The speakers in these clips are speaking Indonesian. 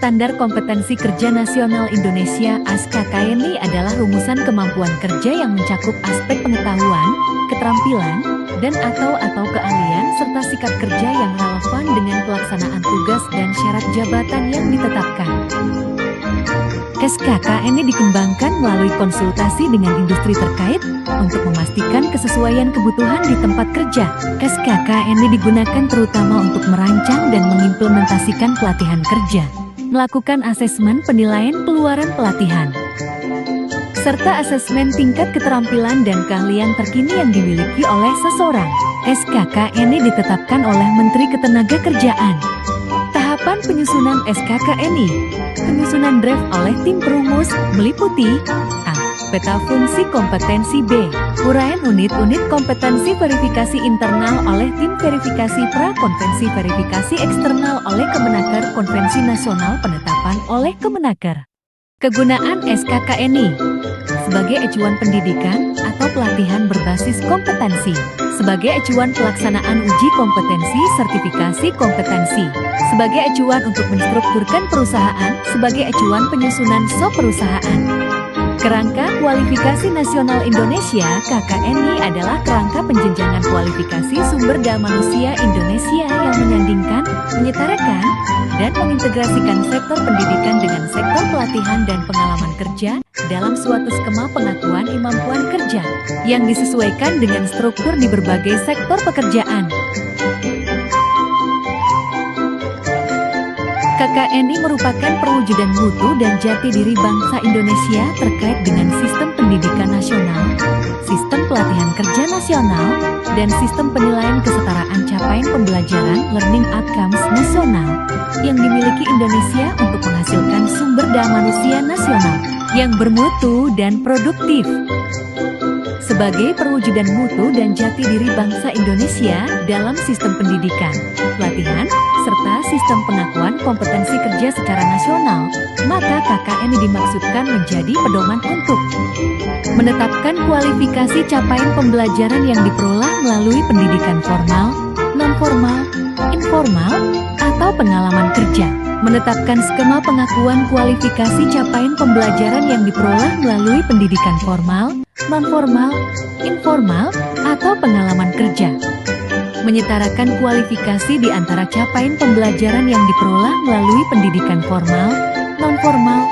Standar Kompetensi Kerja Nasional Indonesia (SKKNI) adalah rumusan kemampuan kerja yang mencakup aspek pengetahuan, keterampilan, dan atau keahlian serta sikap kerja yang relevan dengan pelaksanaan tugas dan syarat jabatan yang ditetapkan. SKKNI dikembangkan melalui konsultasi dengan industri terkait untuk memastikan kesesuaian kebutuhan di tempat kerja. SKKNI digunakan terutama untuk merancang dan mengimplementasikan pelatihan kerja, melakukan asesmen penilaian peluaran pelatihan, serta asesmen tingkat keterampilan dan keahlian terkini yang dimiliki oleh seseorang. SKKNI ditetapkan oleh Menteri Ketenagakerjaan. Tahapan penyusunan SKKNI. Penyusunan draft oleh tim perumus meliputi A. Peta fungsi kompetensi. B. Uraian unit-unit kompetensi verifikasi internal oleh tim verifikasi pra-konvensi verifikasi eksternal oleh Kemenaker konvensi nasional penetapan oleh Kemenaker. Kegunaan SKKNI sebagai acuan pendidikan atau pelatihan berbasis kompetensi, sebagai acuan pelaksanaan uji kompetensi sertifikasi kompetensi, sebagai acuan untuk menstrukturkan perusahaan, sebagai acuan penyusunan SOP perusahaan. Kerangka Kualifikasi Nasional Indonesia (KKNI) adalah kerangka penjenjangan kualifikasi sumber daya manusia Indonesia yang menyandingkan, menyetarakan, dan mengintegrasikan sektor pendidikan dengan sektor pelatihan dan pengalaman kerja dalam suatu skema pengakuan kemampuan kerja yang disesuaikan dengan struktur di berbagai sektor pekerjaan. KKNI merupakan perwujudan mutu dan jati diri bangsa Indonesia terkait dengan sistem pendidikan nasional, sistem pelatihan kerja nasional, dan sistem penilaian kesetaraan capaian pembelajaran learning outcomes nasional yang dimiliki Indonesia untuk menghasilkan sumber daya manusia nasional yang bermutu dan produktif. Sebagai perwujudan mutu dan jati diri bangsa Indonesia dalam sistem pendidikan, pelatihan, serta sistem pengakuan kompetensi kerja secara nasional, maka KKNI dimaksudkan menjadi pedoman untuk menetapkan kualifikasi capaian pembelajaran yang diperoleh melalui pendidikan formal, non-formal, informal, atau pengalaman kerja, menetapkan skema pengakuan kualifikasi capaian pembelajaran yang diperoleh melalui pendidikan formal, non-formal, informal, atau pengalaman kerja, menyetarakan kualifikasi di antara capaian pembelajaran yang diperoleh melalui pendidikan formal, non-formal,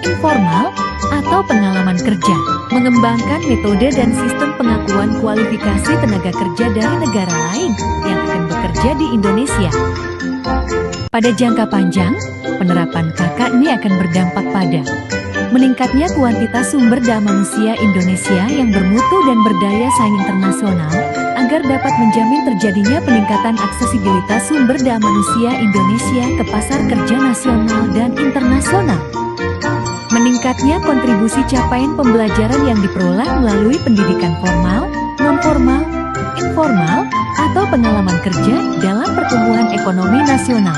informal, atau pengalaman kerja, mengembangkan metode dan sistem pengakuan kualifikasi tenaga kerja dari negara lain yang akan bekerja di Indonesia. Pada jangka panjang, penerapan KKNI akan berdampak pada meningkatnya kuantitas sumber daya manusia Indonesia yang bermutu dan berdaya saing internasional, agar dapat menjamin terjadinya peningkatan aksesibilitas sumber daya manusia Indonesia ke pasar kerja nasional dan internasional. Meningkatnya kontribusi capaian pembelajaran yang diperoleh melalui pendidikan formal, non-formal, informal, atau pengalaman kerja dalam pertumbuhan ekonomi nasional.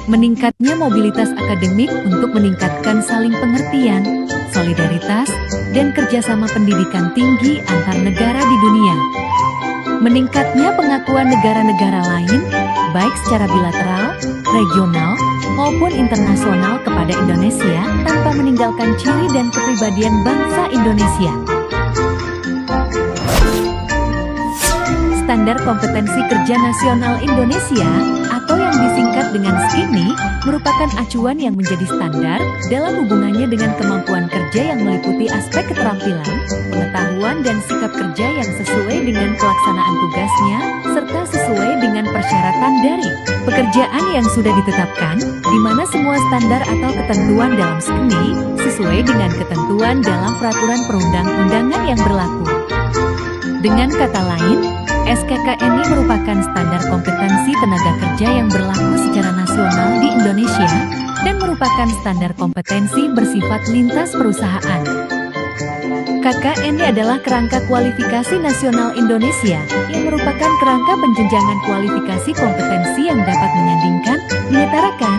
Meningkatnya mobilitas akademik untuk meningkatkan saling pengertian, solidaritas, dan kerjasama pendidikan tinggi antar negara di dunia. Meningkatnya pengakuan negara-negara lain, baik secara bilateral, regional, maupun internasional kepada Indonesia tanpa meninggalkan ciri dan kepribadian bangsa Indonesia. Standar Kompetensi Kerja Nasional Indonesia atau yang disingkat dengan SKINI merupakan acuan yang menjadi standar dalam hubungannya dengan kemampuan kerja yang meliputi aspek keterampilan, pengetahuan dan sikap kerja yang sesuai dengan pelaksanaan tugasnya serta sesuai dengan persyaratan dari pekerjaan yang sudah ditetapkan, di mana semua standar atau ketentuan dalam SKINI sesuai dengan ketentuan dalam peraturan perundang-undangan yang berlaku. Dengan kata lain, SKKNI merupakan standar kompetensi tenaga kerja yang berlaku secara nasional di Indonesia dan merupakan standar kompetensi bersifat lintas perusahaan. KKNI adalah kerangka kualifikasi nasional Indonesia yang merupakan kerangka penjenjangan kualifikasi kompetensi yang dapat menyandingkan, menyetarakan,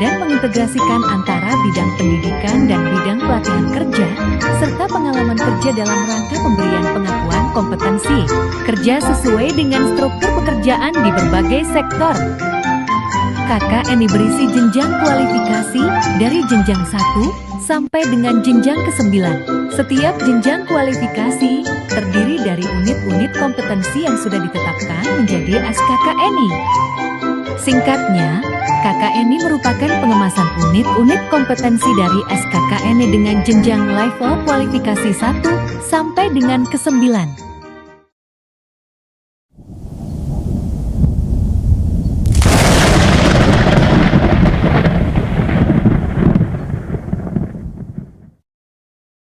dan mengintegrasikan antara bidang pendidikan dan bidang pelatihan kerja, serta pengalaman kerja dalam rangka pemberian pengakuan kompetensi kerja sesuai dengan struktur pekerjaan di berbagai sektor. KKNI berisi jenjang kualifikasi dari jenjang 1 sampai dengan jenjang ke-9. Setiap jenjang kualifikasi terdiri dari unit-unit kompetensi yang sudah ditetapkan menjadi SKKNI. Singkatnya, KKNI merupakan pengemasan unit-unit kompetensi dari SKKNI dengan jenjang level kualifikasi 1 sampai dengan ke-9.